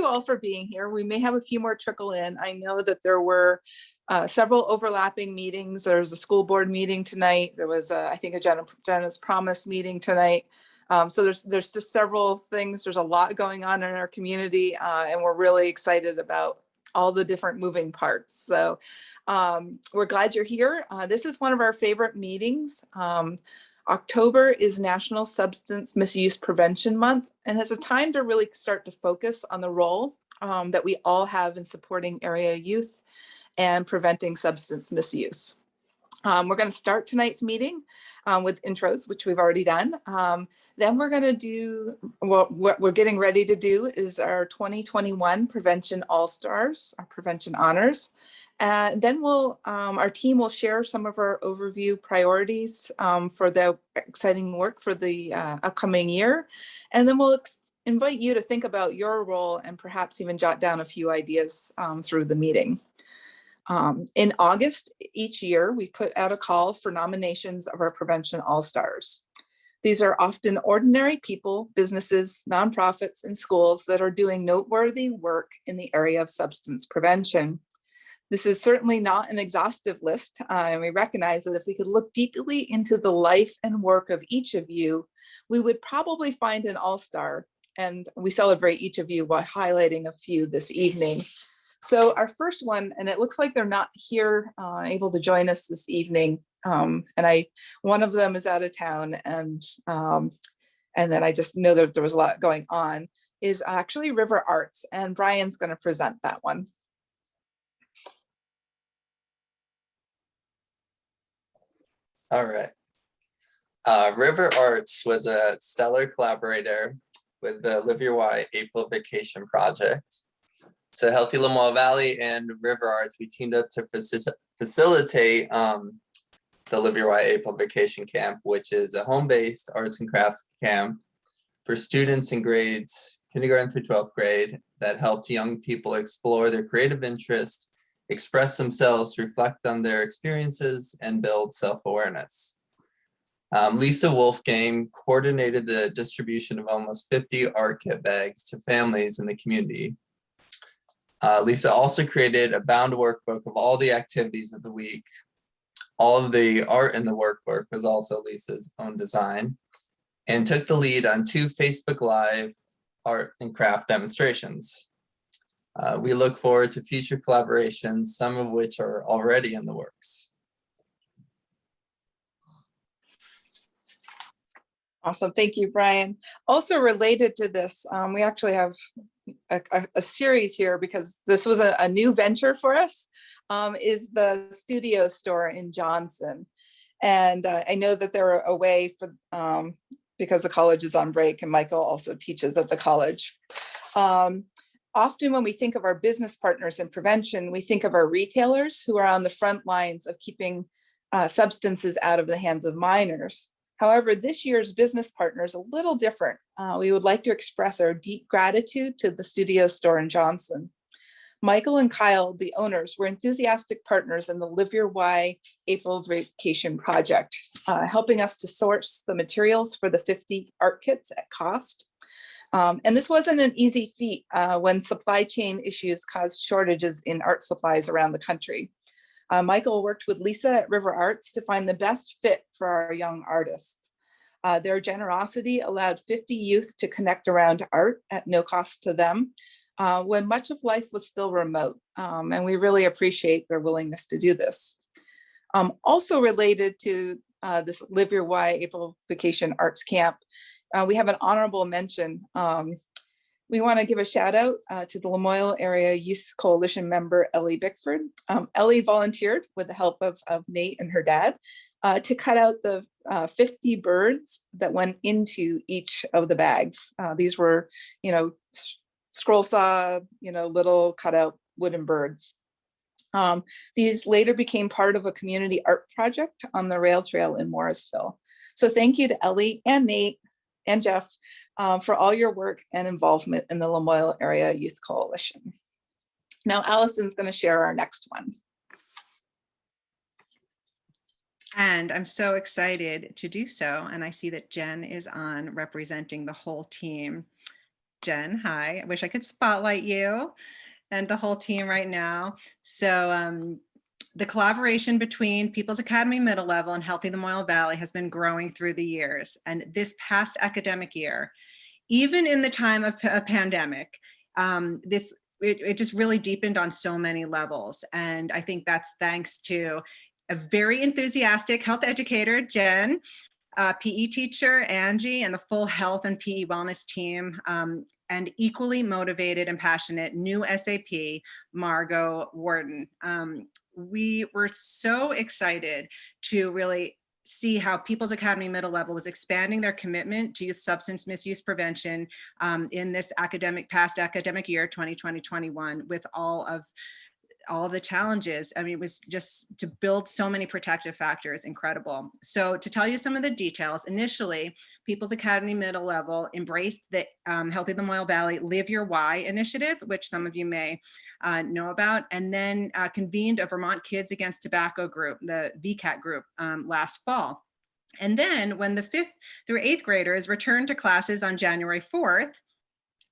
you all for being here. We may have a few more trickle in. I know that there were several overlapping meetings. There's a school board meeting tonight. There was, I think, a Jenna's Promise meeting tonight. So there's just several things. There's a lot going on in our community, and we're really excited about all the different moving parts. So we're glad you're here. This is one of our favorite meetings. October is National Substance Misuse Prevention Month, and it's a time to really start to focus on the role that we all have in supporting area youth and preventing substance misuse. We're going to start tonight's meeting with intros, which we've already done. Then we're going to do, what we're getting ready to do is our 2021 Prevention All-Stars, our Prevention Honors. And then our team will share some of our overview priorities for the exciting work for the upcoming year. And then we'll invite you to think about your role and perhaps even jot down a few ideas through the meeting. In August each year, we put out a call for nominations of our Prevention All-Stars. These are often ordinary people, businesses, nonprofits, and schools that are doing noteworthy work in the area of substance prevention. This is certainly not an exhaustive list, and we recognize that if we could look deeply into the life and work of each of you, we would probably find an all-star, and we celebrate each of you by highlighting a few this evening. So our first one, and it looks like they're not here able to join us this evening, and one of them is out of town, and then I just know that there was a lot going on, is actually River Arts, and Brian's going to present that one. All right. River Arts was a stellar collaborator with the Live Your Y April Vacation Project. So Healthy Lamoille Valley and River Arts, we teamed up to facilitate the Live Your Y April Vacation Camp, which is a home-based arts and crafts camp for students in grades kindergarten through 12th grade that helped young people explore their creative interests, express themselves, reflect on their experiences, and build self-awareness. Lisa Wolfgang coordinated the distribution of almost 50 art kit bags to families in the community. Lisa also created a bound workbook of all the activities of the week. All of the art in the workbook was also Lisa's own design, and took the lead on 2 Facebook Live art and craft demonstrations. We look forward to future collaborations, some of which are already in the works. Awesome, thank you, Brian. Also related to this, we actually have a series here because this was a new venture for us, is the studio store in Johnson. And I know that they're away for because the college is on break, and Michael also teaches at the college. Often when we think of our business partners in prevention, we think of our retailers who are on the front lines of keeping substances out of the hands of minors. However, this year's business partner is a little different. We would like to express our deep gratitude to the studio store in Johnson. Michael and Kyle, the owners, were enthusiastic partners in the Live Your Y April Vacation Project, helping us to source the materials for the 50 art kits at cost. And this wasn't an easy feat when supply chain issues caused shortages in art supplies around the country. Michael worked with Lisa at River Arts to find the best fit for our young artists. Their generosity allowed 50 youth to connect around art at no cost to them when much of life was still remote. And we really appreciate their willingness to do this. Also related to this Live Your Y April Vacation Arts Camp, we have an honorable mention. We want to give a shout out to the Lamoille Area Youth Coalition member, Ellie Bickford. Ellie volunteered with the help of Nate and her dad to cut out the 50 birds that went into each of the bags. These were, scroll saw, little cutout wooden birds. These later became part of a community art project on the rail trail in Morrisville. So thank you to Ellie and Nate and Jeff for all your work and involvement in the Lamoille Area Youth Coalition. Now Allison's going to share our next one. And I'm so excited to do so. And I see that Jen is on representing the whole team. Jen, hi. I wish I could spotlight you and the whole team right now. So the collaboration between People's Academy Middle Level and Healthy Lamoille Valley has been growing through the years. And this past academic year, even in the time of a pandemic, it just really deepened on so many levels. And I think that's thanks to a very enthusiastic health educator, Jen, PE teacher, Angie, and the full health and PE wellness team, and equally motivated and passionate new SAP, Margot Warden. We were so excited to really see how People's Academy Middle Level was expanding their commitment to youth substance misuse prevention in this past academic year, 2020-21, with all of the challenges. I mean, it was just to build so many protective factors, incredible. So to tell you some of the details, initially, People's Academy Middle Level embraced the Healthy Lamoille Valley Live Your Why initiative, which some of you may know about, and then convened a Vermont Kids Against Tobacco group, the VCAT group, last fall. And then when the 5th through 8th graders returned to classes on January 4th,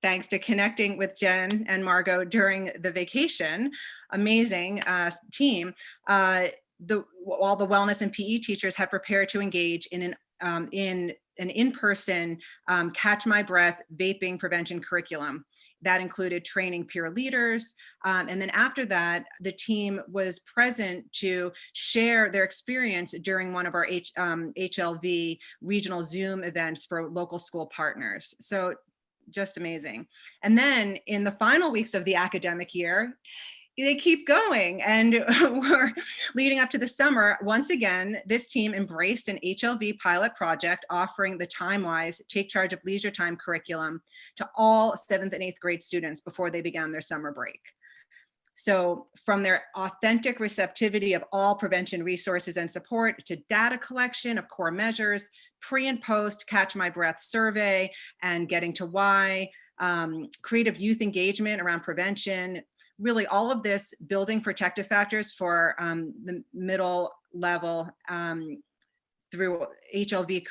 thanks to connecting with Jen and Margot during the vacation, amazing team, all the wellness and PE teachers had prepared to engage in an in-person catch my breath vaping prevention curriculum. That included training peer leaders. And then after that, the team was present to share their experience during one of our HLV regional Zoom events for local school partners. So just amazing. And then in the final weeks of the academic year, they keep going, and we're leading up to the summer. Once again, this team embraced an HLV pilot project offering the TimeWise Take Charge of Leisure Time curriculum to all 7th and 8th grade students before they began their summer break. So from their authentic receptivity of all prevention resources and support to data collection of core measures, pre and post Catch My Breath survey and getting to why, creative youth engagement around prevention, really all of this building protective factors for the middle level through HLV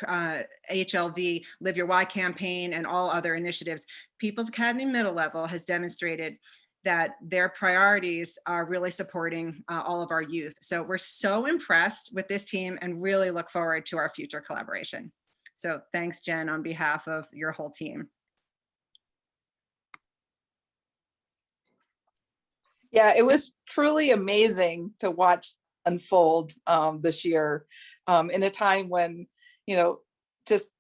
Live Your Why campaign and all other initiatives. People's Academy Middle Level has demonstrated that their priorities are really supporting all of our youth. So we're so impressed with this team and really look forward to our future collaboration. So thanks, Jen, on behalf of your whole team. Yeah, it was truly amazing to watch unfold this year in a time when, just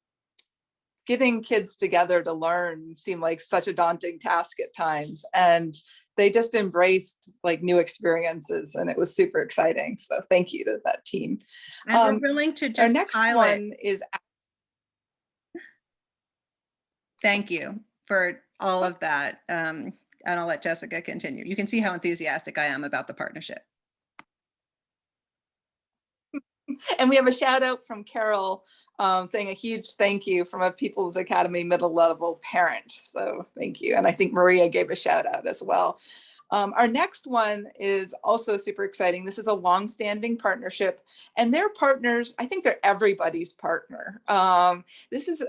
getting kids together to learn seemed like such a daunting task at times. And they just embraced like new experiences, and it was super exciting. So thank you to that team. And we're willing to just our next highlight. one is. Thank you for all of that. And I'll let Jessica continue. You can see how enthusiastic I am about the partnership. And we have a shout out from Carol saying a huge thank you from a People's Academy Middle Level parent. So thank you. And I think Maria gave a shout out as well. Our next one is also super exciting. This is a longstanding partnership, and they're partners. I think they're everybody's partner. This is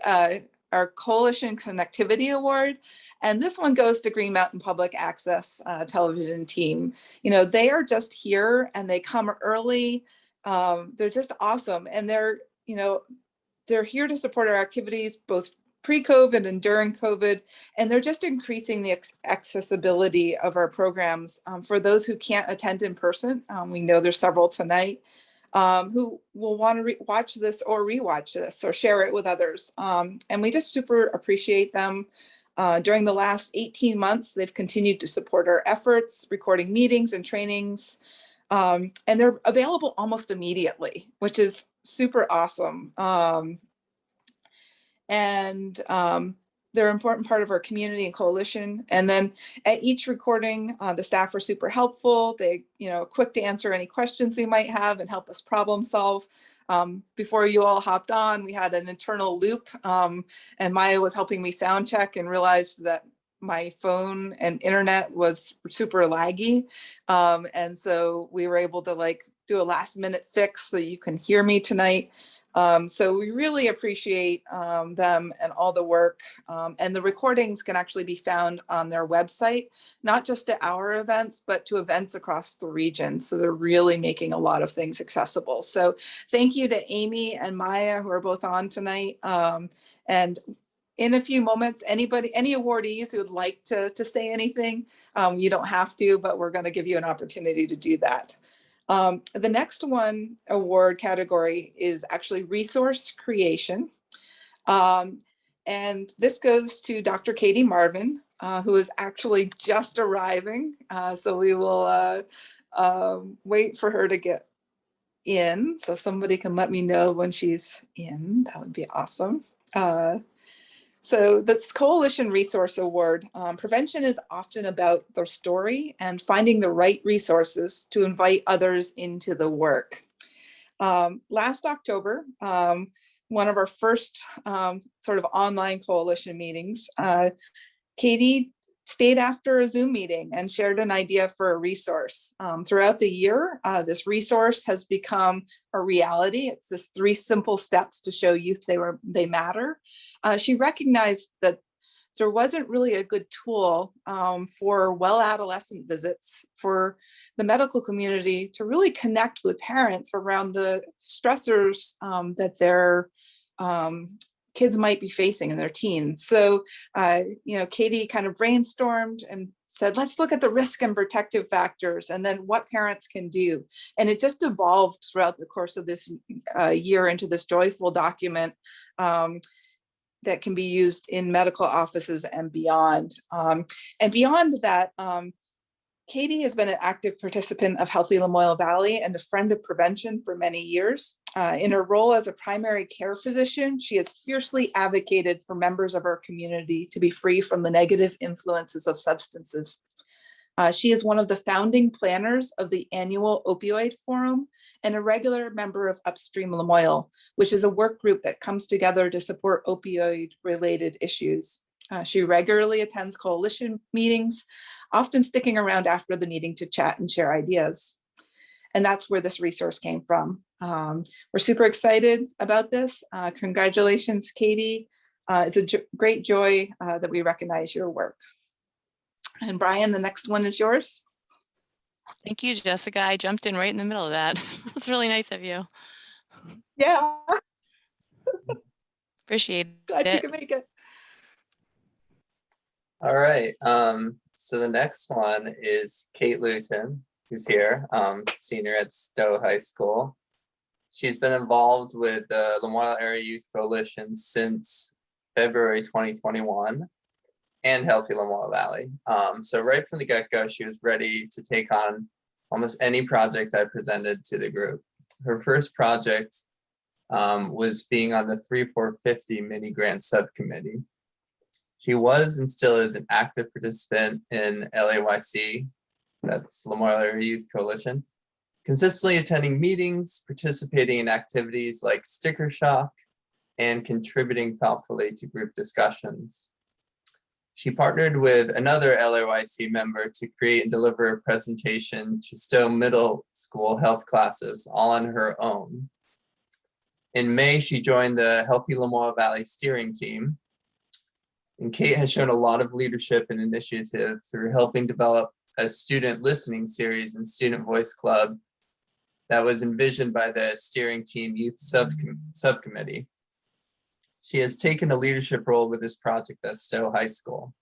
our Coalition Connectivity Award. And this one goes to Green Mountain Public Access television team. They are just here and they come early. They're just awesome. And they're here to support our activities, both pre-COVID and during COVID. And they're just increasing the accessibility of our programs for those who can't attend in person. We know there's several tonight who will want to watch this or rewatch this or share it with others. And we just super appreciate them. During the last 18 months, they've continued to support our efforts, recording meetings and trainings. And they're available almost immediately, which is super awesome. They're an important part of our community and coalition. And then at each recording, the staff are super helpful. They, quick to answer any questions we might have and help us problem solve. Before you all hopped on, we had an internal loop, and Maya was helping me sound check and realized that my phone and internet was super laggy. And so we were able to do a last minute fix so you can hear me tonight. So we really appreciate them and all the work. And the recordings can actually be found on their website, not just to our events, but to events across the region. So they're really making a lot of things accessible. So thank you to Amy and Maya, who are both on tonight. And in a few moments, any awardees who would like to say anything, you don't have to, but we're going to give you an opportunity to do that. The next one award category is actually resource creation. And this goes to Dr. Katie Marvin, who is actually just arriving. So we will wait for her to get in. So if somebody can let me know when she's in, that would be awesome. So this Coalition Resource Award, prevention is often about the story and finding the right resources to invite others into the work. Last October, one of our first sort of online coalition meetings, Katie stayed after a Zoom meeting and shared an idea for a resource. Throughout the year, this resource has become a reality. It's this 3 simple steps to show youth they matter. She recognized that there wasn't really a good tool for adolescent visits for the medical community to really connect with parents around the stressors that their kids might be facing in their teens. So, Katie kind of brainstormed and said, let's look at the risk and protective factors and then what parents can do. And it just evolved throughout the course of this year into this joyful document that can be used in medical offices and beyond. And beyond that, Katie has been an active participant of Healthy Lamoille Valley and a friend of prevention for many years. In her role as a primary care physician, she has fiercely advocated for members of our community to be free from the negative influences of substances. She is one of the founding planners of the annual Opioid Forum and a regular member of Upstream Lamoille, which is a work group that comes together to support opioid-related issues. She regularly attends coalition meetings, often sticking around after the meeting to chat and share ideas. And that's where this resource came from. We're super excited about this. Congratulations, Katie. It's a great joy that we recognize your work. And Brian, the next one is yours. Thank you, Jessica. I jumped in right in the middle of that. That's really nice of you. Yeah. Appreciate Glad it. you could make it. All right, so the next one is Kate Lewton, who's here, senior at Stowe High School. She's been involved with the Lamoille Area Youth Coalition since February 2021 and Healthy Lamoille Valley. So right from the get-go, she was ready to take on almost any project I presented to the group. Her first project was being on the 3450 mini grant subcommittee. She was and still is an active participant in LAYC, that's Lamoille Area Youth Coalition, consistently attending meetings, participating in activities like sticker shock, and contributing thoughtfully to group discussions. She partnered with another LAYC member to create and deliver a presentation to Stowe Middle School health classes, all on her own. In May, she joined the Healthy Lamoille Valley steering team. And Kate has shown a lot of leadership and initiative through helping develop a student listening series and student voice club that was envisioned by the steering team youth subcommittee. She has taken a leadership role with this project at Stowe High School.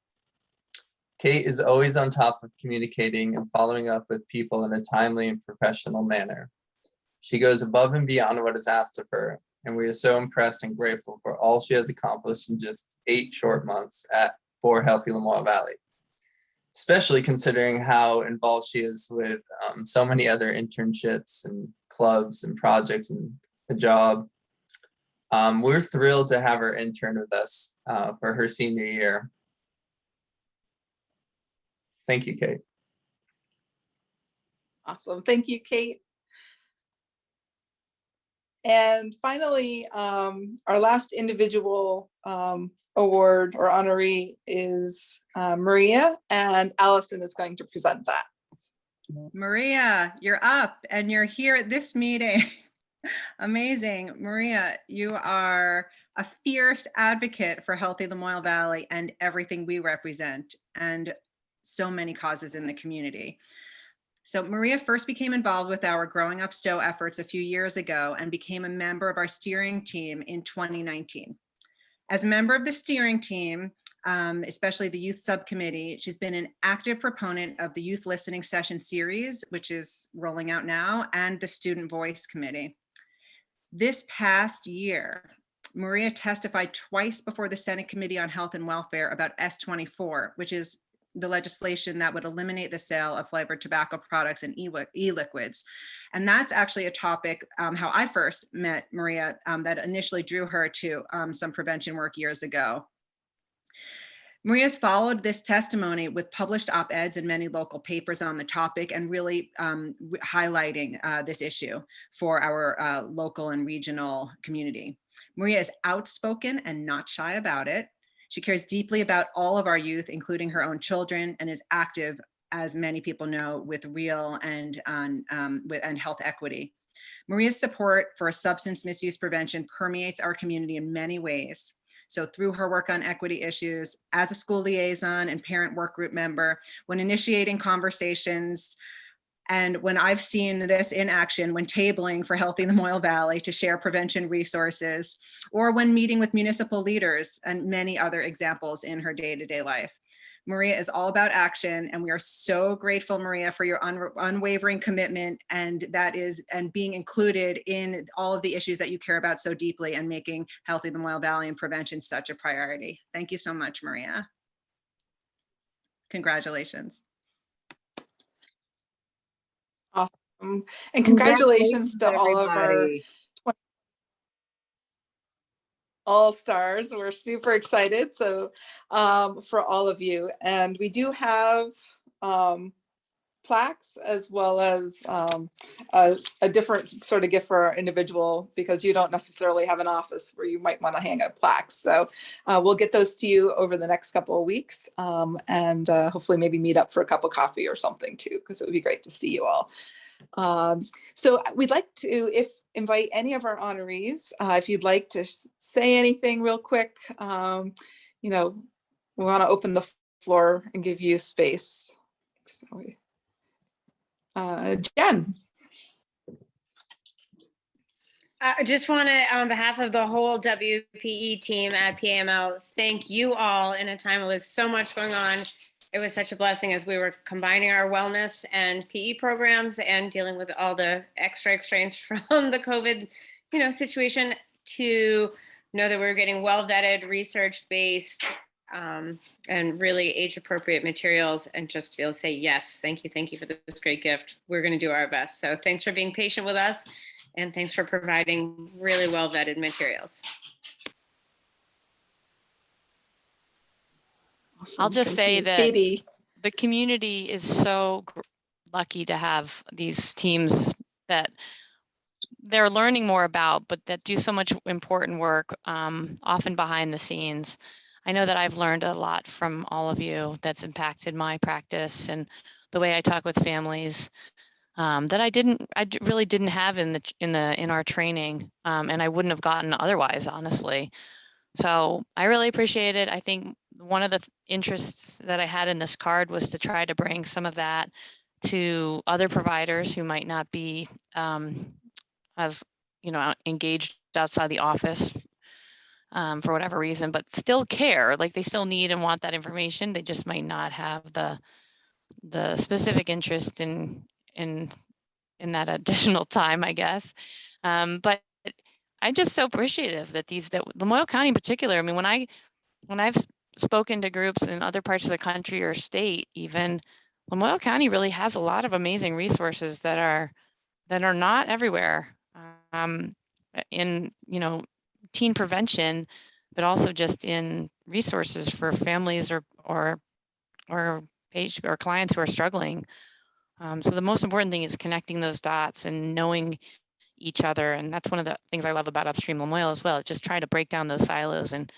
Kate is always on top of communicating and following up with people in a timely and professional manner. She goes above and beyond what is asked of her, and we are so impressed and grateful for all she has accomplished in just 8 short months for Healthy Lamoille Valley, especially considering how involved she is with so many other internships and clubs and projects and the job. We're thrilled to have her intern with us for her senior year. Thank you, Kate. Awesome. Thank you, Kate. And finally, our last individual award or honoree is Maria, and Allison is going to present that. Maria, you're up and you're here at this meeting. Amazing. Maria, you are a fierce advocate for Healthy Lamoille Valley and everything we represent, and so many causes in the community. So Maria first became involved with our Growing Up Stowe efforts a few years ago and became a member of our steering team in 2019. As a member of the steering team, especially the youth subcommittee, she's been an active proponent of the Youth Listening Session series, which is rolling out now, and the Student Voice Committee. This past year, Maria testified twice before the Senate Committee on Health and Welfare about S24, which is the legislation that would eliminate the sale of flavored tobacco products and e-liquids. And that's actually a topic, how I first met Maria, that initially drew her to some prevention work years ago. Maria's followed this testimony with published op-eds in many local papers on the topic and really highlighting this issue for our local and regional community. Maria is outspoken and not shy about it. She cares deeply about all of our youth, including her own children, and is active, as many people know, with real and health equity. Maria's support for substance misuse prevention permeates our community in many ways. So through her work on equity issues, as a school liaison and parent work group member, when initiating conversations, and when I've seen this in action, when tabling for Healthy Lamoille Valley to share prevention resources, or when meeting with municipal leaders, and many other examples in her day-to-day life. Maria is all about action, and we are so grateful, Maria, for your unwavering commitment, and being included in all of the issues that you care about so deeply, and making Healthy Lamoille Valley and prevention such a priority. Thank you so much, Maria. Congratulations. Awesome. And congratulations to all of our all-stars. We're super excited. So for all of you. And we do have plaques, as well as a different sort of gift for our individual, because you don't necessarily have an office where you might want to hang up plaques. So we'll get those to you over the next couple of weeks, and hopefully maybe meet up for a cup of coffee or something too, because it would be great to see you all. So we'd like to invite any of our honorees, if you'd like to say anything real quick. We want to open the floor and give you space. So Jen. I just want to, on behalf of the whole WPE team at PAML, thank you all in a time with so much going on. It was such a blessing as we were combining our wellness and PE programs and dealing with all the extra extrains from the COVID, situation, to know that we were getting well-vetted, research-based, and really age-appropriate materials, and just be able to say, yes, thank you for this great gift. We're going to do our best. So thanks for being patient with us, and thanks for providing really well-vetted materials. Awesome. I'll just say that Katie. The community is so lucky to have these teams that they're learning more about, but that do so much important work, often behind the scenes. I know that I've learned a lot from all of you that's impacted my practice and the way I talk with families, that I really didn't have in our training, and I wouldn't have gotten otherwise, honestly. So I really appreciate it. I think one of the interests that I had in this card was to try to bring some of that to other providers who might not be as engaged outside the office for whatever reason, but still care. Like, they still need and want that information. They just might not have the specific interest in that additional time, I guess. But I'm just so appreciative that Lamoille County in particular. I mean, when I've spoken to groups in other parts of the country or state, even, Lamoille County really has a lot of amazing resources that are not everywhere, in teen prevention, but also just in resources for families or clients who are struggling. So the most important thing is connecting those dots and knowing each other, and that's one of the things I love about Upstream Lamoille as well. It's just try to break down those silos and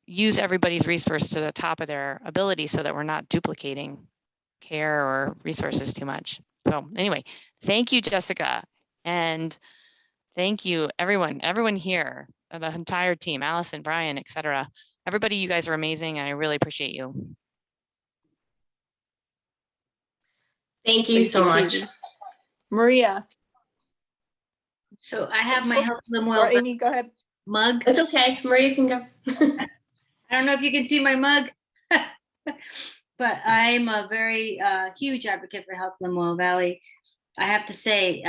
use everybody's resource to the top of their ability, so that we're not duplicating care or resources too much. So anyway, thank you, Jessica. And Thank you, everyone here, the entire team, Allison, Brian, etc. Everybody, you guys are amazing, and I really appreciate you. Thank you so much. Katie. Maria. So I have my Oh, Healthy or Lamoille Amy, go ahead. mug. It's okay. Maria can go. I don't know if you can see my mug, but I'm a very huge advocate for Healthy Lamoille Valley. I have to say,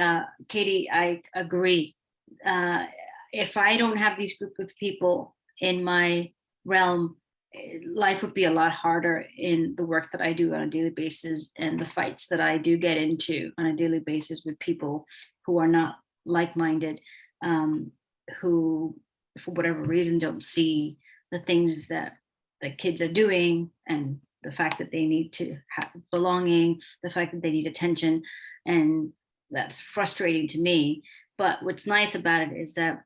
Katie, I agree. If I don't have these group of people in my realm, life would be a lot harder in the work that I do on a daily basis and the fights that I do get into on a daily basis with people who are not like-minded, who, for whatever reason, don't see the things that the kids are doing and the fact that they need to have belonging, the fact that they need attention. And that's frustrating to me. But what's nice about it is that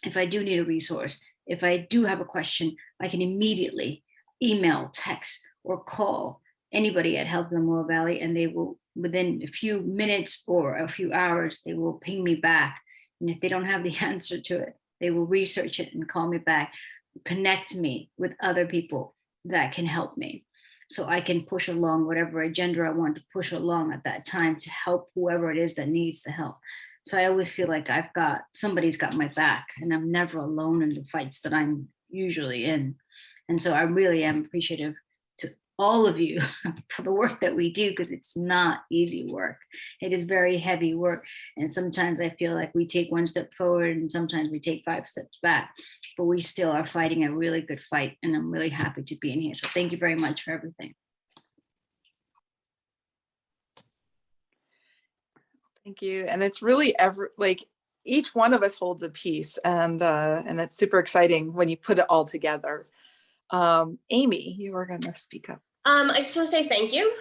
if I do need a resource, if I do have a question, I can immediately email, text, or call anybody at Healthy Lamoille Valley, and they will, within a few minutes or a few hours, they will ping me back. And if they don't have the answer to it, they will research it and call me back, connect me with other people that can help me. So I can push along whatever agenda I want to push along at that time to help whoever it is that needs the help. So I always feel like somebody's got my back, and I'm never alone in the fights that I'm usually in. And so I really am appreciative to all of you for the work that we do, because it's not easy work. It is very heavy work. And sometimes I feel like we take one step forward and sometimes we take 5 steps back, but we still are fighting a really good fight. And I'm really happy to be in here. So thank you very much for everything. Thank you. And it's really each one of us holds a piece, and it's super exciting when you put it all together. Amy, you were going to speak up. I just want to say thank you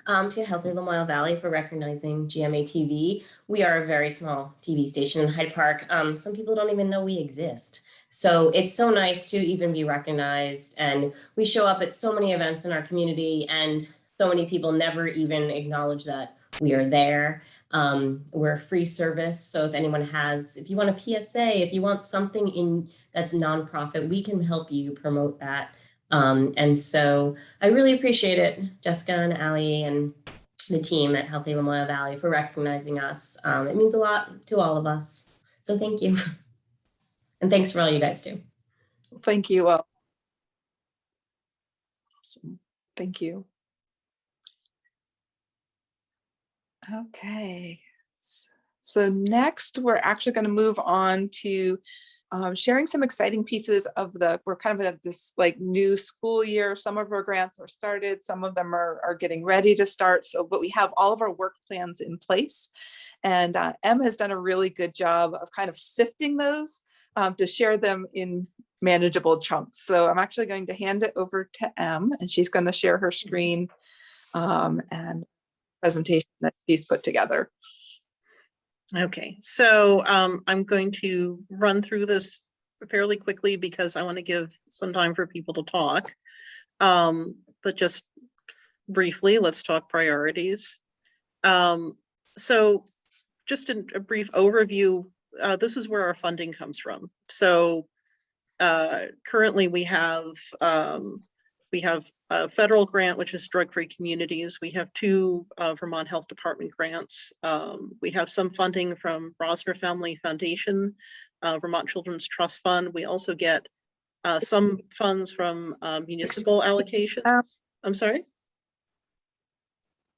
to Healthy Lamoille Valley for recognizing GMA TV. We are a very small TV station in Hyde Park. Some people don't even know we exist. So it's so nice to even be recognized. And we show up at so many events in our community, and so many people never even acknowledge that we are there. We're a free service. So if anyone if you want a PSA, if you want something that's nonprofit, we can help you promote that. And so I really appreciate it, Jessica and Allie and the team at Healthy Lamoille Valley, for recognizing us. It means a lot to all of us. So thank you. And thanks for all you guys do. Thank you all. Awesome. Thank you. Okay. So next, we're actually going to move on to sharing some exciting pieces of we're kind of at this new school year. Some of our grants are started, some of them are getting ready to start. But we have all of our work plans in place. And Em has done a really good job of kind of sifting those to share them in manageable chunks. So I'm actually going to hand it over to Em, and she's going to share her screen and presentation that she's put together. Okay, so I'm going to run through this fairly quickly because I want to give some time for people to talk. But just briefly, let's talk priorities. So just a brief overview, this is where our funding comes from. So currently we have a federal grant, which is Drug-Free Communities. We have 2 Vermont Health Department grants. We have some funding from Rosner Family Foundation, Vermont Children's Trust Fund. We also get some funds from municipal allocations. I'm sorry?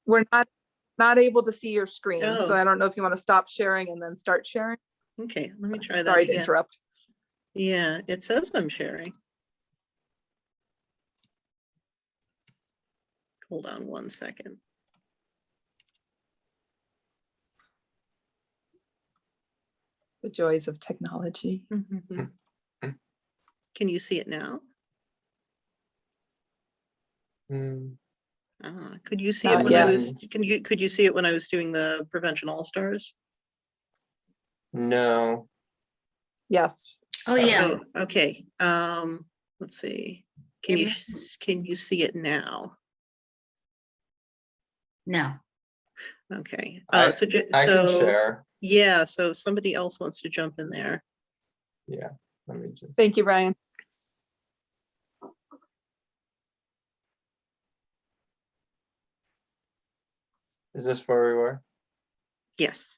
We're not able to see your screen. Oh. So I don't know if you want to stop sharing and then start sharing. Okay, let me try that Sorry again. to interrupt. Yeah, it says I'm sharing. Hold on one second. The joys of technology. Mm-hmm. Can you see it now? Could you see it when I was? Could you see it when I was doing the Prevention All-Stars? No. Yes. Oh, yeah. Oh, okay. Let's see. Can you see it now? No. Okay. I can share. Yeah, so somebody else wants to jump in there. Yeah, let me just. Thank you, Brian. Is this where we were? Yes.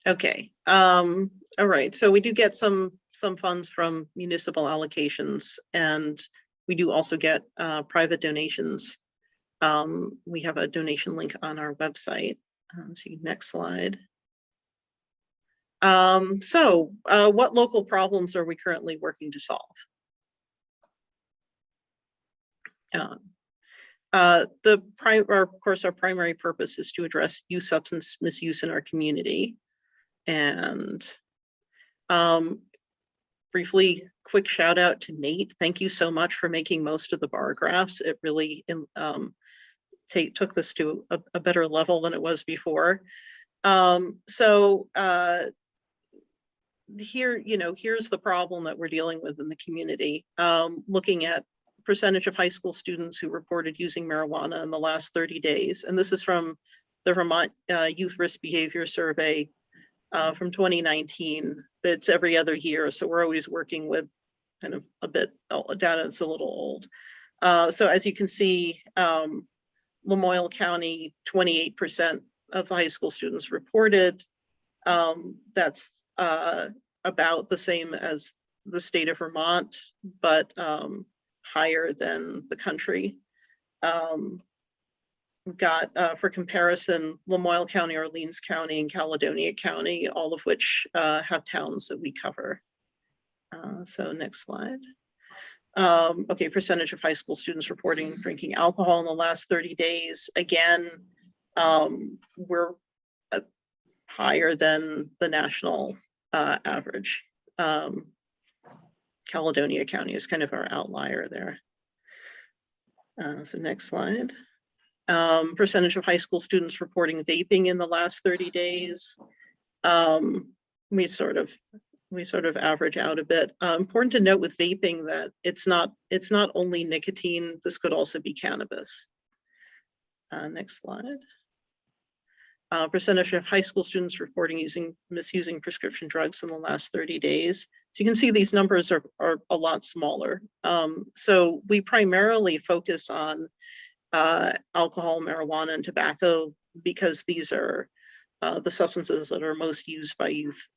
Okay. All right. So we do get some funds from municipal allocations, and we do also get private donations. We have a donation link on our website. So next slide. What local problems are we currently working to solve? Of course, our primary purpose is to address youth substance misuse in our community. And briefly, quick shout out to Nate. Thank you so much for making most of the bar graphs. It really took this to a better level than it was before. Here, here's the problem that we're dealing with in the community. Looking at percentage of high school students who reported using marijuana in the last 30 days. And this is from the Vermont Youth Risk Behavior Survey from 2019. That's every other year. So we're always working with kind of a bit data that's a little old. So as you can see, Lamoille County, 28% of high school students reported. That's about the same as the state of Vermont, but higher than the country. We've got, for comparison, Lamoille County, Orleans County, and Caledonia County, all of which have towns that we cover. So next slide. Okay, percentage of high school students reporting drinking alcohol in the last 30 days. Again, we're higher than the national average. Caledonia County is kind of our outlier there. So next slide. Percentage of high school students reporting vaping in the last 30 days. We sort of average out a bit. Important to note with vaping that it's not only nicotine. This could also be cannabis. Next slide. Percentage of high school students reporting misusing prescription drugs in the last 30 days. So you can see these numbers are a lot smaller. So we primarily focus on alcohol, marijuana, and tobacco because these are the substances that are most used by youth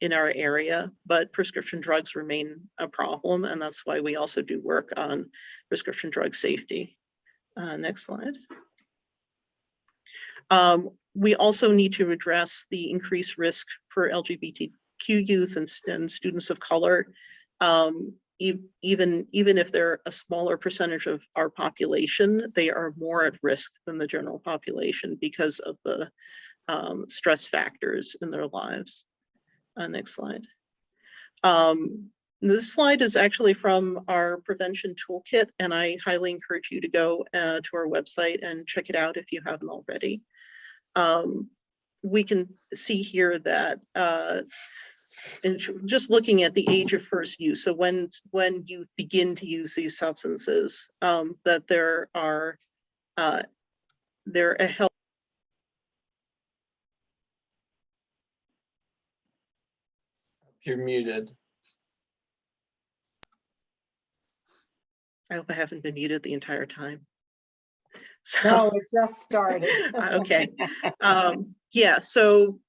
in our area, but prescription drugs remain a problem, and that's why we also do work on prescription drug safety. Next slide. We also need to address the increased risk for LGBTQ youth and students of color. Even if they're a smaller percentage of our population, they are more at risk than the general population because of the stress factors in their lives. Next slide. This slide is actually from our prevention toolkit, and I highly encourage you to go to our website and check it out if you haven't already. We can see here that just looking at the age of first use, so when you begin to use these substances, that there are a health. You're muted. I hope I haven't been muted the entire time. So, no, it just started. Okay. Yeah. So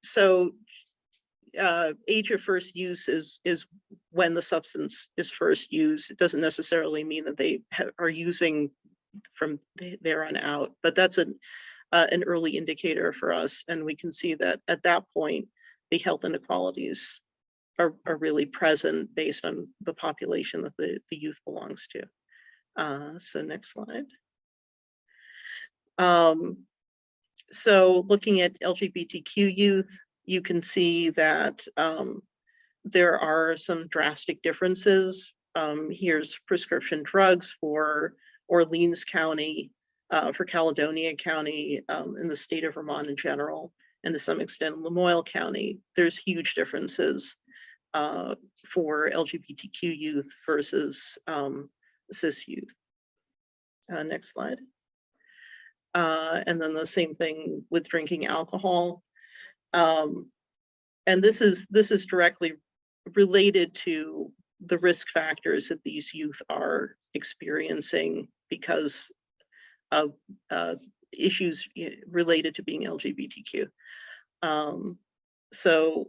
age of first use is when the substance is first used. It doesn't necessarily mean that they are using from there on out, but that's an early indicator for us, and we can see that at that point the health inequalities are really present based on the population that the youth belongs to. So next slide. So looking at LGBTQ youth, you can see that there are some drastic differences. Here's prescription drugs for Orleans County, for Caledonia County, in the state of Vermont in general, and to some extent Lamoille County. There's huge differences for LGBTQ youth versus cis youth. Next slide. And then the same thing with drinking alcohol. And this is directly related to the risk factors that these youth are experiencing because of issues related to being LGBTQ. So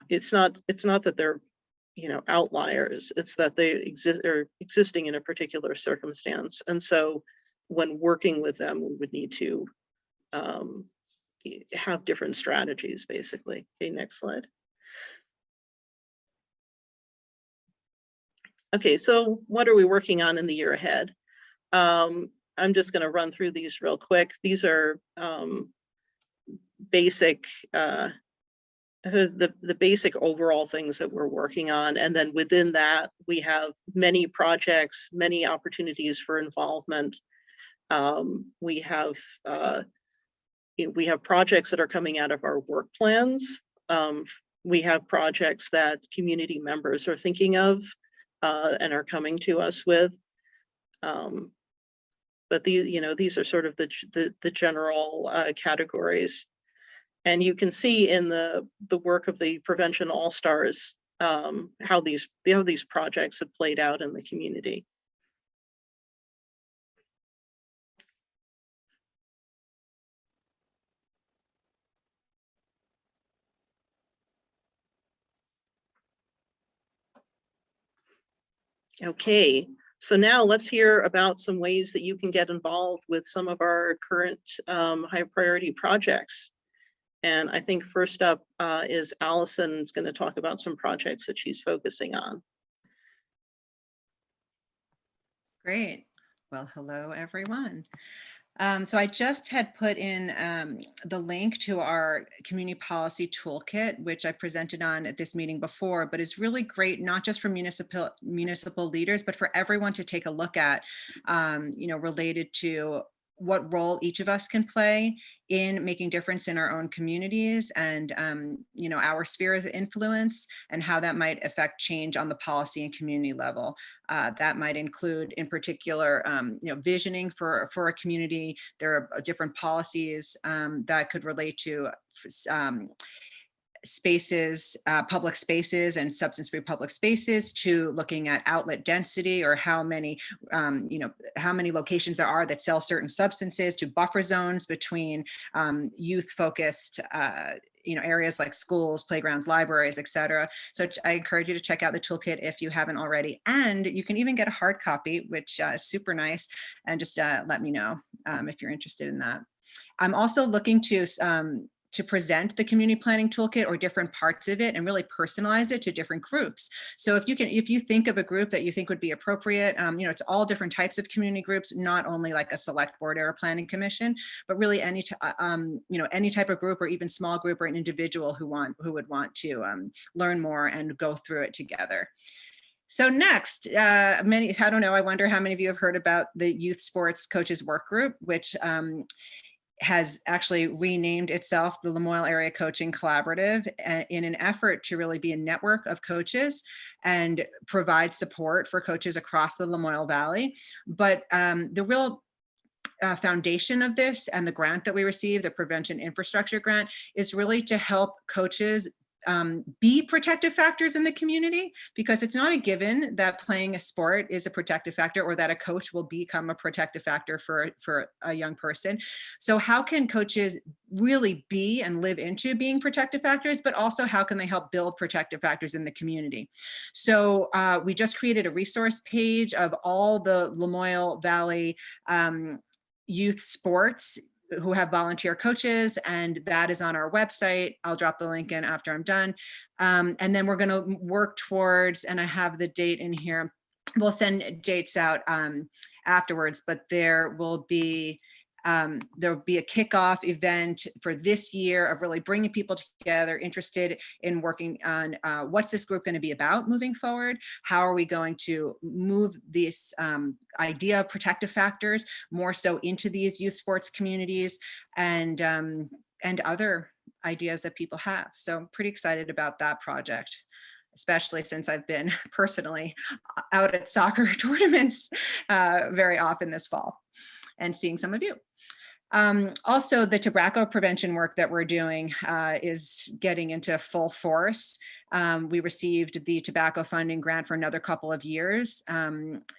it's not that they're outliers. It's that they are existing in a particular circumstance, and so when working with them, we would need to have different strategies, basically. Okay, next slide. Okay, so what are we working on in the year ahead? I'm just going to run through these real quick. These are basic, the basic overall things that we're working on. And then within that, we have many projects, many opportunities for involvement. We have projects that are coming out of our work plans. We have projects that community members are thinking of and are coming to us with. But these are sort of the general categories. And you can see in the work of the Prevention All-Stars how these projects have played out in the community. Okay, so now let's hear about some ways that you can get involved with some of our current high priority projects. And I think first up is Allison's going to talk about some projects that she's focusing on. Great. Well, hello, everyone. So I just had put in the link to our community policy toolkit, which I presented on at this meeting before, but is really great, not just for municipal leaders, but for everyone to take a look at, related to what role each of us can play in making difference in our own communities and, our sphere of influence and how that might affect change on the policy and community level. That might include, in particular, visioning for a community. There are different policies that could relate to spaces, public spaces and substance-free public spaces, to looking at outlet density or how many locations there are that sell certain substances, to buffer zones between youth-focused areas like schools, playgrounds, libraries, etc. So I encourage you to check out the toolkit if you haven't already. And you can even get a hard copy, which is super nice. And just let me know if you're interested in that. I'm also looking to present the community planning toolkit or different parts of it and really personalize it to different groups. So if you think of a group that you think would be appropriate, it's all different types of community groups, not only like a select board or a planning commission, but really any type of group or even small group or an individual who would want to learn more and go through it together. So next, I wonder how many of you have heard about the Youth Sports Coaches Work Group, which has actually renamed itself the Lamoille Area Coaching Collaborative in an effort to really be a network of coaches and provide support for coaches across the Lamoille Valley. But the real foundation of this and the grant that we received, the Prevention Infrastructure Grant, is really to help coaches be protective factors in the community, because it's not a given that playing a sport is a protective factor or that a coach will become a protective factor for a young person. So how can coaches really be and live into being protective factors, but also how can they help build protective factors in the community? So we just created a resource page of all the Lamoille Valley youth sports who have volunteer coaches, and that is on our website. I'll drop the link in after I'm done. And then we're going to work towards, and I have the date in here, we'll send dates out afterwards, but there will be a kickoff event for this year of really bringing people together interested in working on what's this group going to be about moving forward? How are we going to move this idea of protective factors more so into these youth sports communities and other ideas that people have. So I'm pretty excited about that project, especially since I've been personally out at soccer tournaments very often this fall and seeing some of you. Also, the tobacco prevention work that we're doing is getting into full force. We received the tobacco funding grant for another couple of years,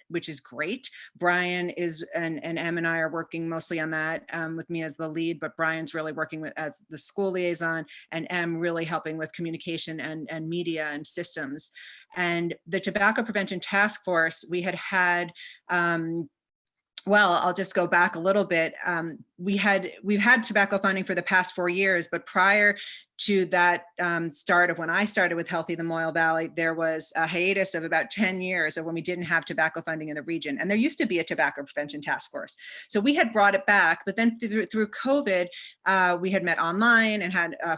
which is great. Brian and Em and I are working mostly on that with me as the lead, but Brian's really working as the school liaison, and Em really helping with communication and media and systems. And the Tobacco Prevention Task Force, we've had well, I'll just go back a little bit. We've had tobacco funding for the past 4 years, but prior to that start of when I started with Healthy Lamoille Valley, there was a hiatus of about 10 years of when we didn't have tobacco funding in the region. And there used to be a tobacco prevention task force. So we had brought it back, but then through COVID, we had met online and had a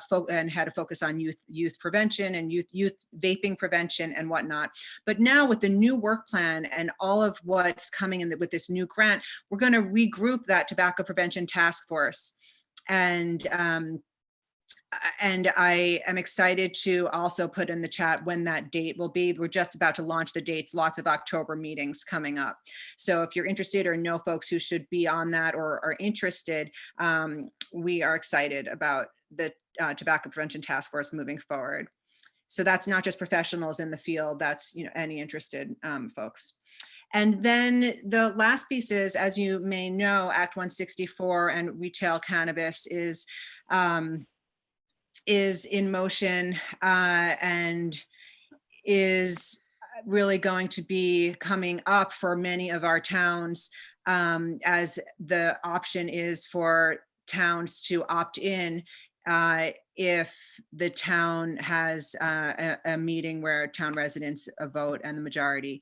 focus on youth prevention and youth vaping prevention and whatnot. But now with the new work plan and all of what's coming in with this new grant, we're going to regroup that tobacco prevention task force. And I am excited to also put in the chat when that date will be. We're just about to launch the dates, lots of October meetings coming up. So if you're interested or know folks who should be on that or are interested, we are excited about the Tobacco Prevention Task Force moving forward. So that's not just professionals in the field, that's any interested folks. And then the last piece is, as you may know, Act 164 and retail cannabis is in motion and is really going to be coming up for many of our towns, as the option is for towns to opt in if the town has a meeting where town residents vote and the majority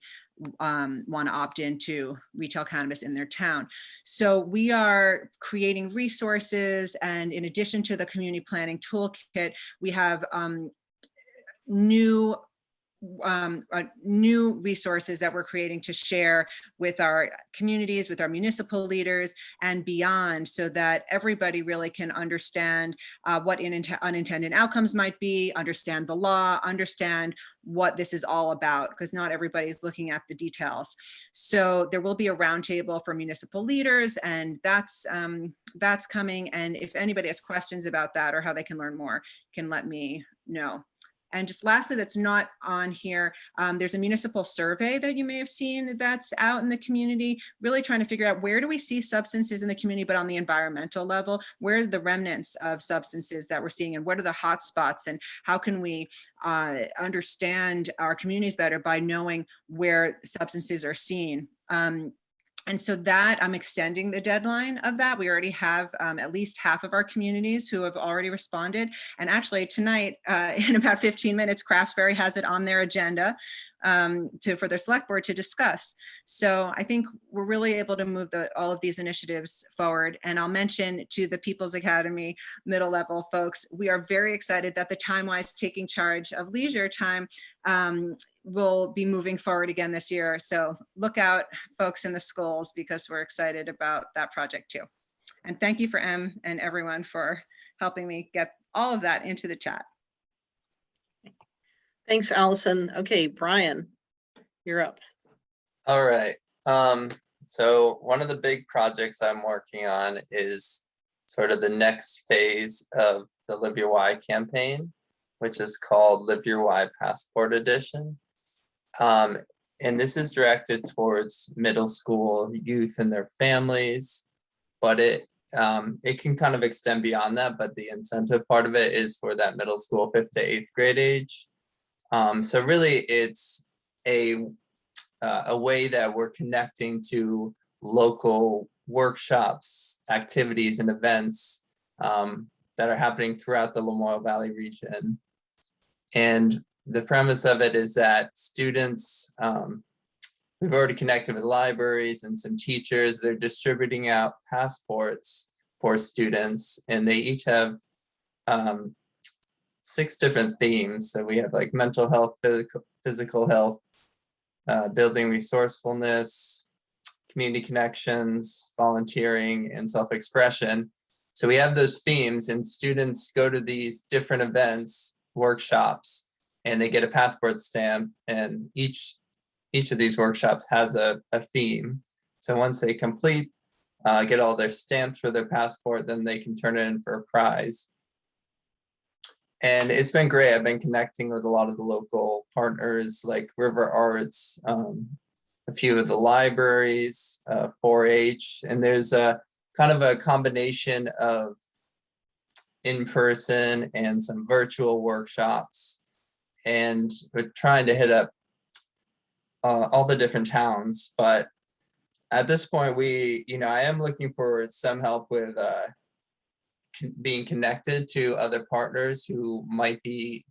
want to opt into retail cannabis in their town. So we are creating resources, and in addition to the community planning toolkit, we have new resources that we're creating to share with our communities, with our municipal leaders and beyond, so that everybody really can understand what unintended outcomes might be, understand the law, understand what this is all about, because not everybody's looking at the details. So there will be a roundtable for municipal leaders, and that's coming. And if anybody has questions about that or how they can learn more, can let me know. And just lastly, that's not on here, there's a municipal survey that you may have seen that's out in the community, really trying to figure out where do we see substances in the community, but on the environmental level, where are the remnants of substances that we're seeing, and what are the hot spots, and how can we understand our communities better by knowing where substances are seen. And so that I'm extending the deadline of that. We already have at least half of our communities who have already responded. And actually tonight, in about 15 minutes, Craftsbury has it on their agenda for their select board to discuss. So I think we're really able to move all of these initiatives forward. And I'll mention to the People's Academy middle level folks, we are very excited that the TimeWise taking charge of leisure time will be moving forward again this year. So look out, folks in the schools, because we're excited about that project too. And thank you for Em and everyone for helping me get all of that into the chat. Thanks, Allison. Okay, Brian, you're up. All right. So one of the big projects I'm working on is sort of the next phase of the Live Your Why campaign, which is called Live Your Why Passport Edition. And this is directed towards middle school youth and their families, but it can kind of extend beyond that, but the incentive part of it is for that middle school 5th to 8th grade age. So really it's a way that we're connecting to local workshops, activities, and events that are happening throughout the Lamoille Valley region. And the premise of it is that students, we've already connected with libraries and some teachers. They're distributing out passports for students, and they each have 6 different themes. So we have like mental health, physical health, building resourcefulness, community connections, volunteering, and self-expression. So we have those themes, and students go to these different events, workshops, and they get a passport stamp, and each of these workshops has a theme. So once they complete get all their stamps for their passport, then they can turn it in for a prize. And it's been great. I've been connecting with a lot of the local partners like River Arts, a few of the libraries, 4-H, and there's a kind of a combination of in-person and some virtual workshops. And we're trying to hit up all the different towns, but at this point, I am looking for some help with being connected to other partners who might be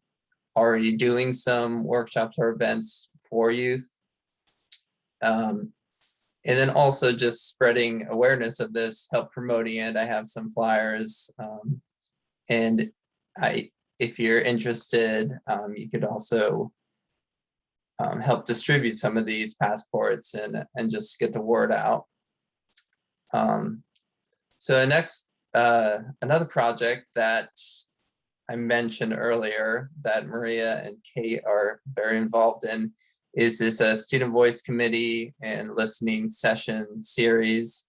already doing some workshops or events for youth. And then also just spreading awareness of this, help promoting it. I have some flyers, and if you're interested, you could also help distribute some of these passports and just get the word out. So next, another project that I mentioned earlier that Maria and Kate are very involved in is this student voice committee and listening session series.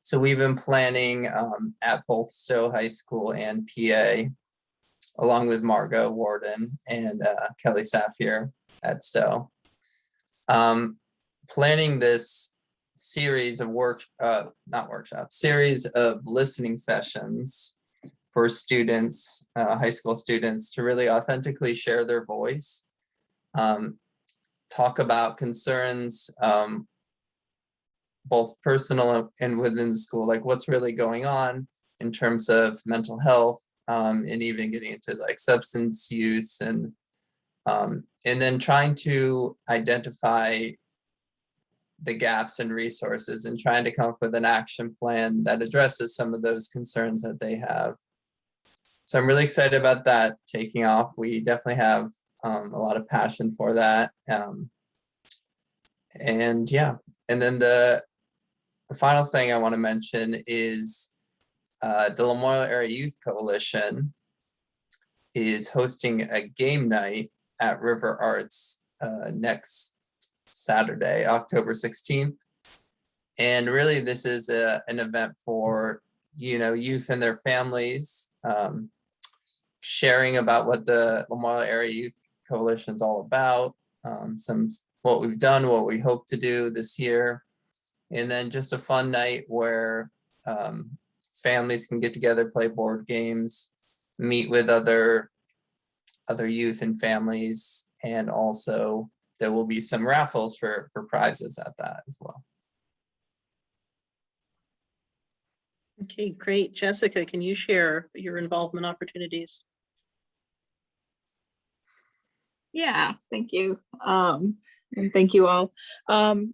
So we've been planning at both Stowe High School and PA, along with Margot Warden and Kelly Safier at Stowe. Planning this series of series of listening sessions for students, high school students, to really authentically share their voice, talk about concerns, both personal and within the school, like what's really going on in terms of mental health, and even getting into like substance use, and then trying to identify the gaps and resources and trying to come up with an action plan that addresses some of those concerns that they have. So I'm really excited about that taking off. We definitely have a lot of passion for that. And yeah, and then the final thing I want to mention is the Lamoille Area Youth Coalition is hosting a game night at River Arts next Saturday, October 16th. And really this is an event for, youth and their families, sharing about what the Lamoille Area Youth Coalition is all about, what we've done, what we hope to do this year, and then just a fun night where families can get together, play board games, meet with other youth and families, and also there will be some raffles for prizes at that as well. Okay, great. Jessica, can you share your involvement opportunities? Yeah, thank you. And thank you all.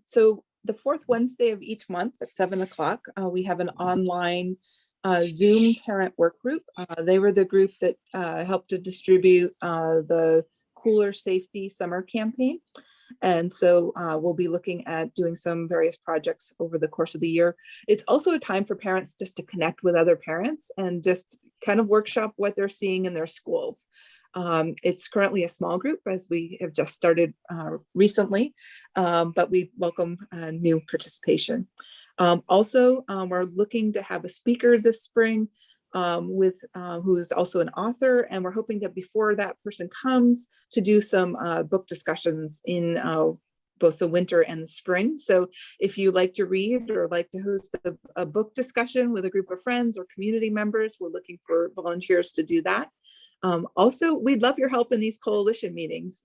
So the fourth Wednesday of each month at 7 o'clock, we have an online Zoom parent work group. They were the group that helped to distribute the Cooler Safety Summer Campaign. And so we'll be looking at doing some various projects over the course of the year. It's also a time for parents just to connect with other parents and just kind of workshop what they're seeing in their schools. It's currently a small group as we have just started recently, but we welcome new participation. Also, we're looking to have a speaker this spring who is also an author, and we're hoping that before that person comes to do some book discussions in both the winter and the spring. So if you like to read or like to host a book discussion with a group of friends or community members, we're looking for volunteers to do that. Also, we'd love your help in these coalition meetings.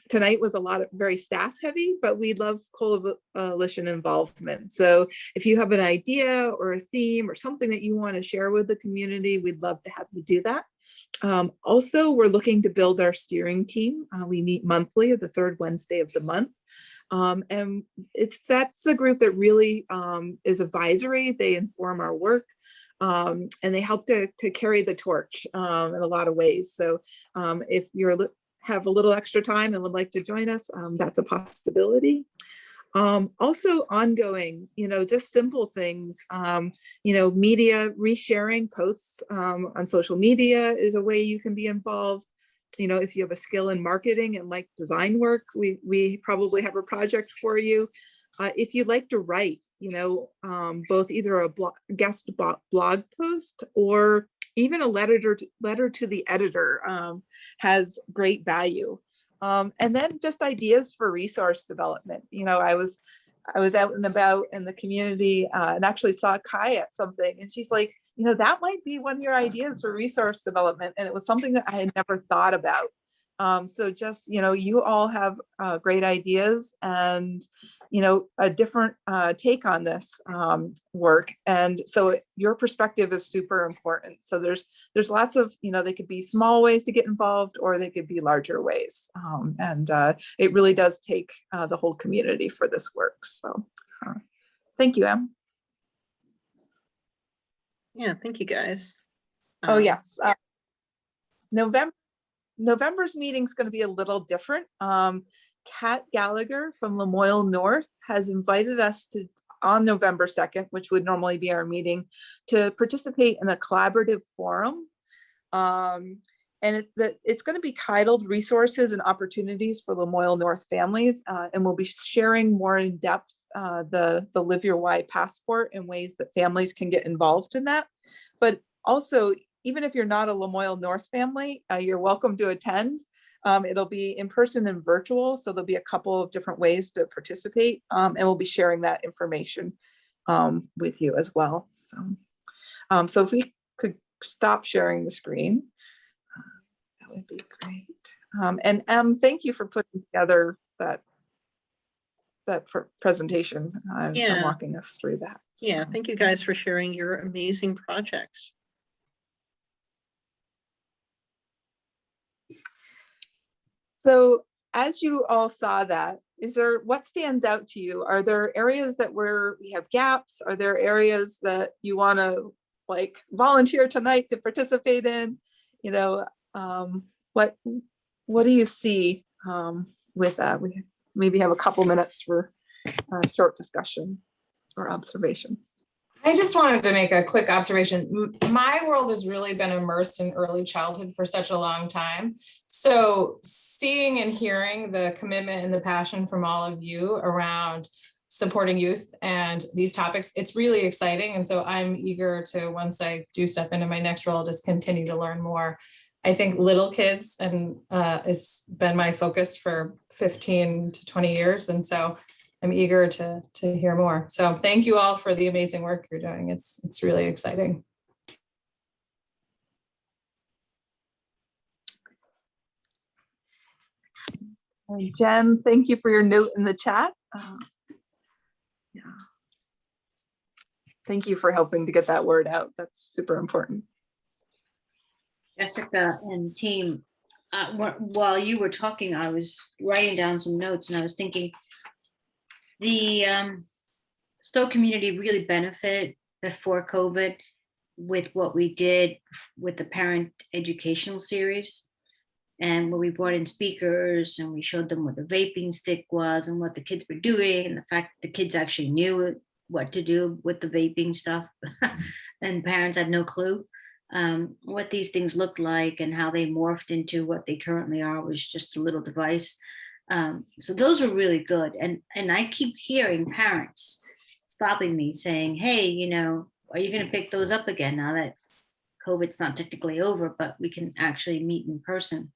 Tonight was a lot of very staff heavy, but we'd love coalition involvement. So if you have an idea or a theme or something that you want to share with the community, we'd love to have you do that. Also, we're looking to build our steering team. We meet monthly at the third Wednesday of the month. And that's the group that really is advisory. They inform our work. And they help to carry the torch in a lot of ways. So if you have a little extra time and would like to join us, that's a possibility. Also ongoing, just simple things, media resharing posts on social media is a way you can be involved. If you have a skill in marketing and like design work, we probably have a project for you. if you'd like to write, both either a guest blog post or even a letter to the editor has great value. And then just ideas for resource development. I was out and about in the community and actually saw Kai at something, and she's like, that might be one of your ideas for resource development. And it was something that I had never thought about. So just, you all have great ideas and, a different take on this work. And so your perspective is super important. So there's lots of, they could be small ways to get involved, or they could be larger ways. And it really does take the whole community for this work. So thank you, Em. Yeah, thank you guys. Oh, yes. November's meeting is going to be a little different. Kat Gallagher from Lamoille North has invited us to, on November 2nd, which would normally be our meeting, to participate in a collaborative forum. And it's going to be titled Resources and Opportunities for Lamoille North Families. And we'll be sharing more in depth the Live Your Why passport and ways that families can get involved in that. But also, even if you're not a Lamoille North family, you're welcome to attend. It'll be in person and virtual, so there'll be a couple of different ways to participate, and we'll be sharing that information with you as well. So if we could stop sharing the screen, that would be great. And Em, thank you for putting together that presentation and walking us through that. Yeah, thank you guys for sharing your amazing projects. So as you all saw that, what stands out to you? Are there areas where we have gaps? Are there areas that you want to volunteer tonight to participate in? What do you see with that? We maybe have a couple minutes for a short discussion or observations. I just wanted to make a quick observation. My world has really been immersed in early childhood for such a long time. So seeing and hearing the commitment and the passion from all of you around supporting youth and these topics, it's really exciting. And so I'm eager to, once I do step into my next role, just continue to learn more. I think little kids has been my focus for 15 to 20 years. And so I'm eager to hear more. So thank you all for the amazing work you're doing. It's really exciting. And Jen, thank you for your note in the chat. Yeah. Thank you for helping to get that word out. That's super important. Jessica and team, while you were talking, I was writing down some notes and I was thinking, the Stowe community really benefited before COVID with what we did with the parent educational series, and where we brought in speakers and we showed them what the vaping stick was and what the kids were doing, and the fact that the kids actually knew what to do with the vaping stuff and parents had no clue what these things looked like and how they morphed into what they currently are was just a little device. So those are really good. And I keep hearing parents stopping me saying, hey, are you going to pick those up again now that COVID's not technically over, but we can actually meet in person?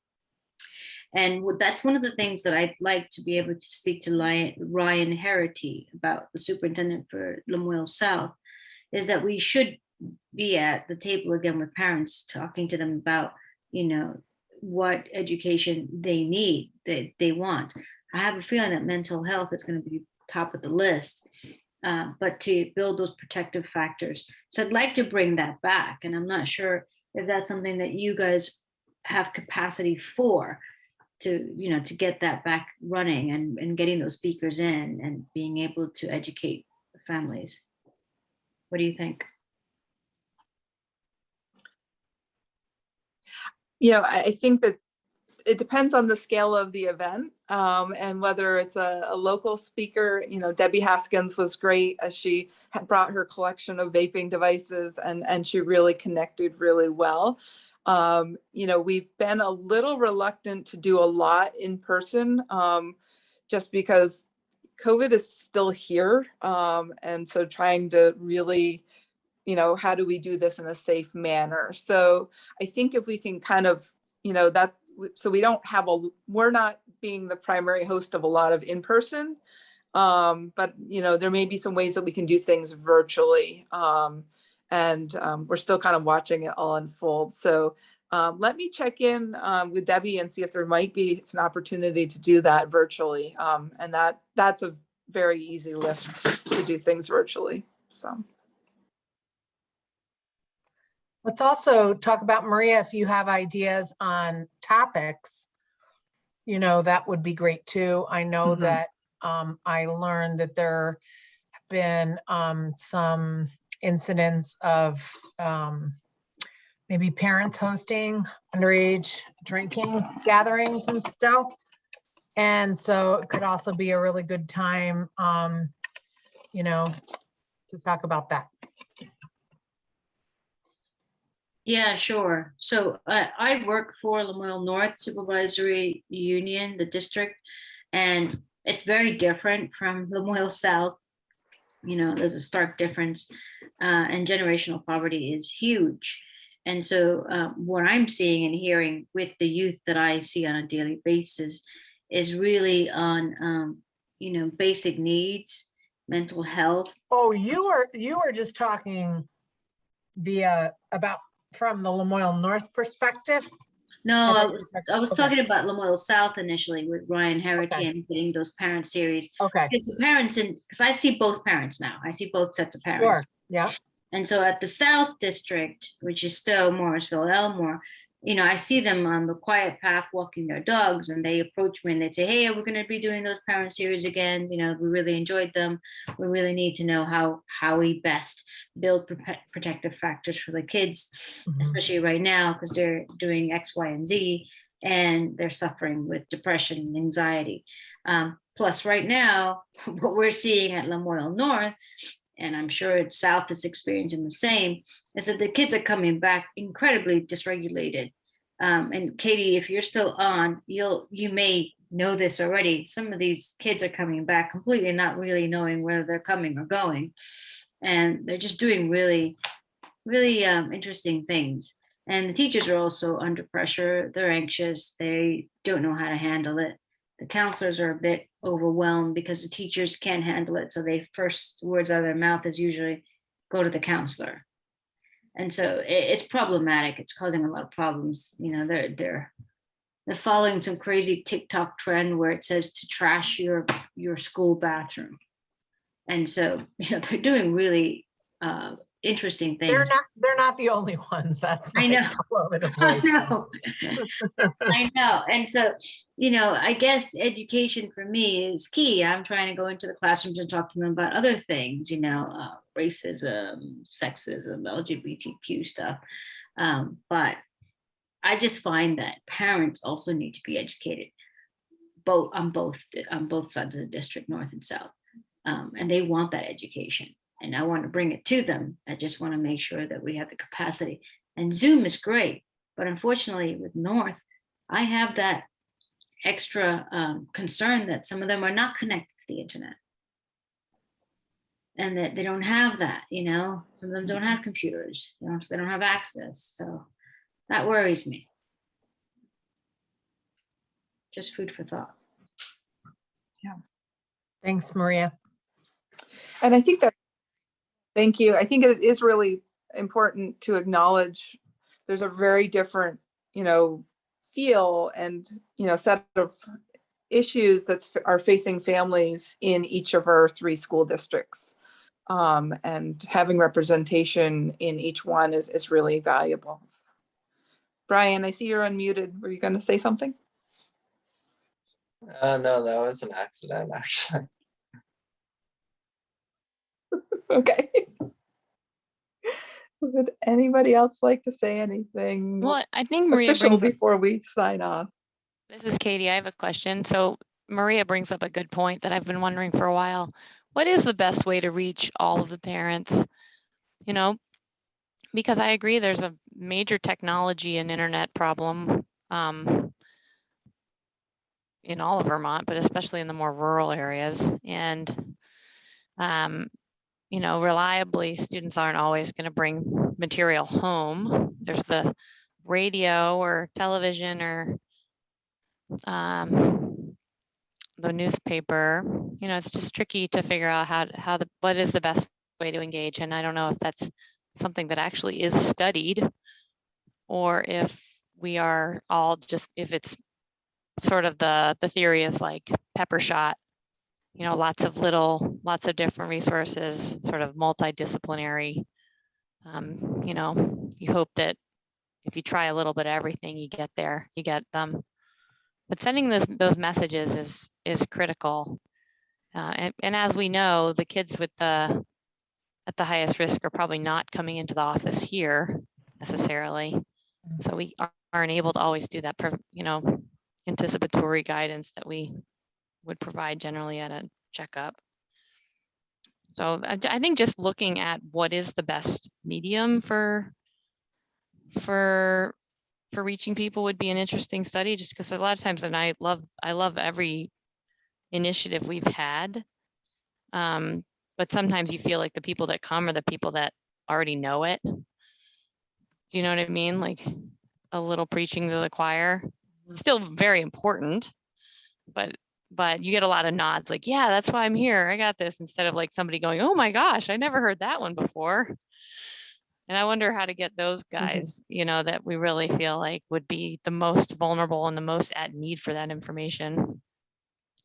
And that's one of the things that I'd like to be able to speak to Ryan Herity about, the superintendent for Lamoille South, is that we should be at the table again with parents, talking to them about, what education they need, that they want. I have a feeling that mental health is going to be top of the list, but to build those protective factors. So I'd like to bring that back. And I'm not sure if that's something that you guys have capacity for, to get that back running and getting those speakers in and being able to educate families. What do you think? I think that it depends on the scale of the event and whether it's a local speaker. Debbie Haskins was great as she had brought her collection of vaping devices and she really connected really well. We've been a little reluctant to do a lot in person just because COVID is still here. And so trying to really, how do we do this in a safe manner? So I think if we can kind of, so we don't have we're not being the primary host of a lot of in-person, but there may be some ways that we can do things virtually. And we're still kind of watching it all unfold. So let me check in with Debbie and see if there might be an opportunity to do that virtually. And that's a very easy lift to do things virtually. So Let's also talk about, Maria, if you have ideas on topics, that would be great too. I know that I learned that there have been some incidents of maybe parents hosting underage drinking gatherings and stuff. And so it could also be a really good time, to talk about that. Yeah, sure. So I work for Lamoille North Supervisory Union, the district, and it's very different from Lamoille South. There's a stark difference, and generational poverty is huge. And so what I'm seeing and hearing with the youth that I see on a daily basis is really on, basic needs, mental health. Oh, you were just talking about from the Lamoille North perspective? No, I was talking about Lamoille South initially with Ryan Herity and getting those parent series. Okay. Because the parents, because I see both parents now. I see both sets of parents. Sure. Yeah. And so at the South District, which is Stowe, Morrisville, Elmore, I see them on the quiet path walking their dogs, and they approach me and they say, hey, we're going to be doing those parent series again. We really enjoyed them. We really need to know how we best build protective factors for the kids, especially right now, because they're doing X, Y, and Z, and they're suffering with depression and anxiety. Plus right now, what we're seeing at Lamoille North, and I'm sure South is experiencing the same, is that the kids are coming back incredibly dysregulated. And Katie, if you're still on, you may know this already. Some of these kids are coming back completely not really knowing whether they're coming or going. And they're just doing really, really interesting things. And the teachers are also under pressure. They're anxious. They don't know how to handle it. The counselors are a bit overwhelmed because the teachers can't handle it. So they first words out of their mouth is usually go to the counselor. And so it's problematic. It's causing a lot of problems. They're following some crazy TikTok trend where it says to trash your school bathroom. And so, they're doing really interesting things. They're not the only ones. That's I know. all over the place. I know. And so, I guess education for me is key. I'm trying to go into the classrooms and talk to them about other things, racism, sexism, LGBTQ stuff. But I just find that parents also need to be educated on both sides of the district, North and South. And they want that education. And I want to bring it to them. I just want to make sure that we have the capacity. And Zoom is great, but unfortunately with North, I have that extra concern that some of them are not connected to the internet. And that they don't have that, some of them don't have computers, so they don't have access. So that worries me. Just food for thought. Yeah. Thanks, Maria. And I think that, thank you. I think it is really important to acknowledge there's a very different, feel and, set of issues that are facing families in each of our 3 school districts. And having representation in each one is really valuable. Brian, I see you're unmuted. Were you going to say something? No, that was an accident, actually. Okay. Would anybody else like to say anything? Well, I think Maria official brings up, before we sign off? this is Katie. I have a question. So Maria brings up a good point that I've been wondering for a while. What is the best way to reach all of the parents? Because I agree there's a major technology and internet problem. in all of Vermont, but especially in the more rural areas. And, you know, reliably, students aren't always going to bring material home. There's the radio or television or the newspaper. You know, it's just tricky to figure out what is the best way to engage. And I don't know if that's something that actually is studied, or if we are all just, if it's sort of the theory is like pepper shot, you know, lots of different resources, sort of multidisciplinary. You know, you hope that if you try a little bit of everything, you get them. But sending those messages is critical. And as we know, the kids at the highest risk are probably not coming into the office here necessarily. So we aren't able to always do that, you know, anticipatory guidance that we would provide generally at a checkup. So I think just looking at what is the best medium for reaching people would be an interesting study, just because a lot of times, and I love every initiative we've had, but sometimes you feel like the people that come are the people that already know it. Do you know what I mean? Like a little preaching to the choir. Still very important, but you get a lot of nods like, yeah, that's why I'm here, I got this, instead of like somebody going, oh my gosh, I never heard that one before. And I wonder how to get those guys, you know, that we really feel like would be the most vulnerable and the most at need for that information.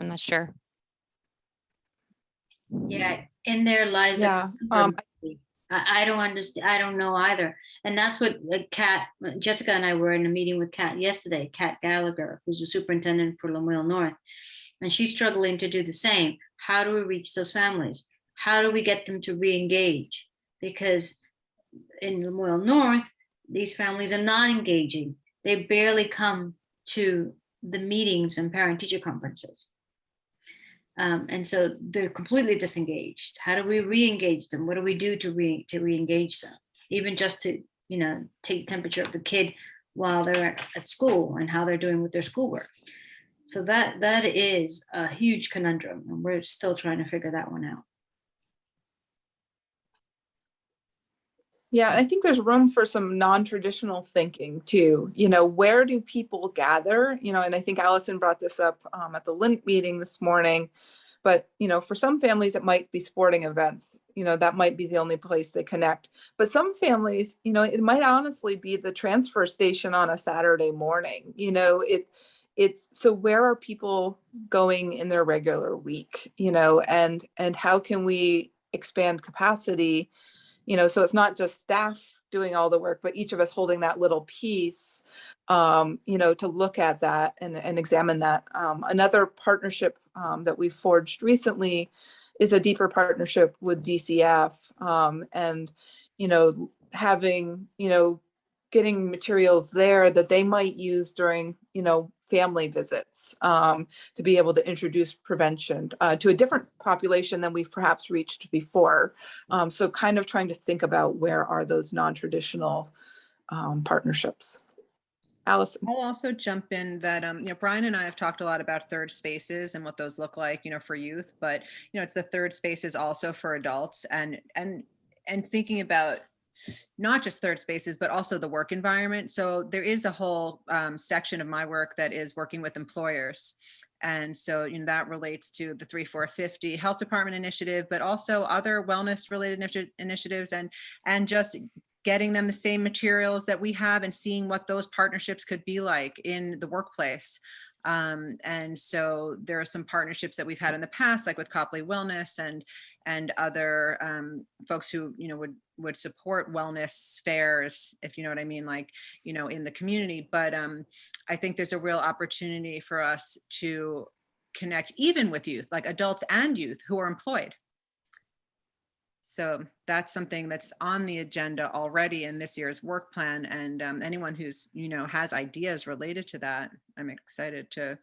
I'm not sure. Yeah, in there lies Yeah, I don't understand. I don't know either. And that's what Jessica and I were in a meeting with Kat yesterday, Kat Gallagher, who's the superintendent for Lamoille North. And she's struggling to do the same. How do we reach those families? How do we get them to re-engage? Because in Lamoille North, these families are not engaging. They barely come to the meetings and parent-teacher conferences. And so they're completely disengaged. How do we re-engage them? What do we do to re-engage them? Even just to, you know, take the temperature of the kid while they're at school and how they're doing with their schoolwork. So that is a huge conundrum, and we're still trying to figure that one out. Yeah, I think there's room for some non-traditional thinking too. You know, where do people gather? You know, and I think Allison brought this up at the Lint meeting this morning. But, you know, for some families, it might be sporting events. You know, that might be the only place they connect. But some families, you know, it might honestly be the transfer station on a Saturday morning. You know, it's so where are people going in their regular week? You know, and how can we expand capacity? You know, so it's not just staff doing all the work, but each of us holding that little piece, you know, to look at that and examine that. Another partnership that we forged recently is a deeper partnership with DCF, and, you know, having, you know, getting materials there that they might use during, you know, family visits, to be able to introduce prevention to a different population than we've perhaps reached before. So kind of trying to think about where are those non-traditional partnerships. Allison. I'll also jump in that, you know, Brian and I have talked a lot about third spaces and what those look like, you know, for youth, but, you know, it's the third spaces also for adults, and thinking about not just third spaces, but also the work environment. So there is a whole section of my work that is working with employers. And so, you know, that relates to the 3450 health department initiative, but also other wellness related initiatives, and just getting them the same materials that we have and seeing what those partnerships could be like in the workplace. And so there are some partnerships that we've had in the past, like with Copley Wellness and other folks who, you know, would support wellness fairs, if you know what I mean, like, you know, in the community. But I think there's a real opportunity for us to connect even with youth, like adults and youth who are employed. So that's something that's on the agenda already in this year's work plan. And anyone who's, you know, has ideas related to that, I'm excited to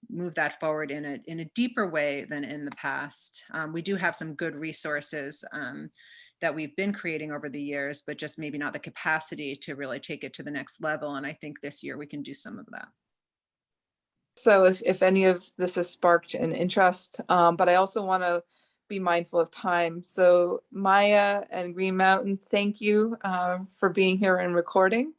move that forward in a deeper way than in the past. We do have some good resources that we've been creating over the years, but just maybe not the capacity to really take it to the next level. And I think this year we can do some of that. So if any of this has sparked an interest, but I also want to be mindful of time. So Maya and Green Mountain, thank you for being here and recording.